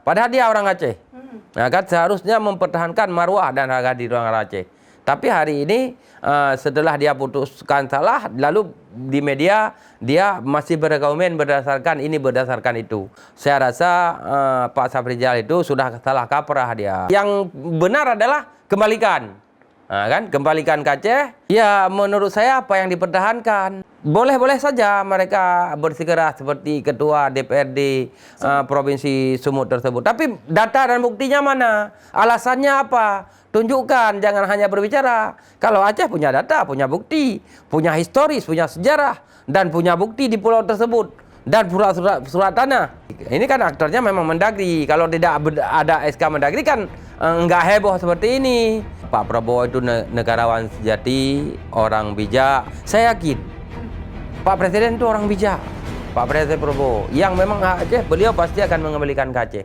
Padahal dia orang Aceh. Nah, kan seharusnya mempertahankan marwah dan harga diri orang Aceh. Tapi hari ini setelah dia putuskan salah, lalu di media dia masih berargumen berdasarkan ini, berdasarkan itu. Saya rasa Pak Safrizal itu sudah salah kaprah dia. Yang benar adalah kembalikan. Nah, kan kembalikan ke Aceh. Ya menurut saya apa yang dipertahankan. Boleh-boleh saja mereka bersikeras seperti ketua DPRD Provinsi Sumut tersebut. Tapi data dan buktinya mana? Alasannya apa? Tunjukkan, jangan hanya berbicara. Kalau Aceh punya data, punya bukti, punya historis, punya sejarah, dan punya bukti di pulau tersebut. Dan surat tanah. Ini kan aktornya memang Mendagri. Kalau tidak ada SK Mendagri kan nggak heboh seperti ini. Pak Prabowo itu negarawan sejati, orang bijak. Saya yakin Pak Presiden itu orang bijak. Pak Presiden Prabowo yang memang Aceh, beliau pasti akan mengembalikan ke Aceh.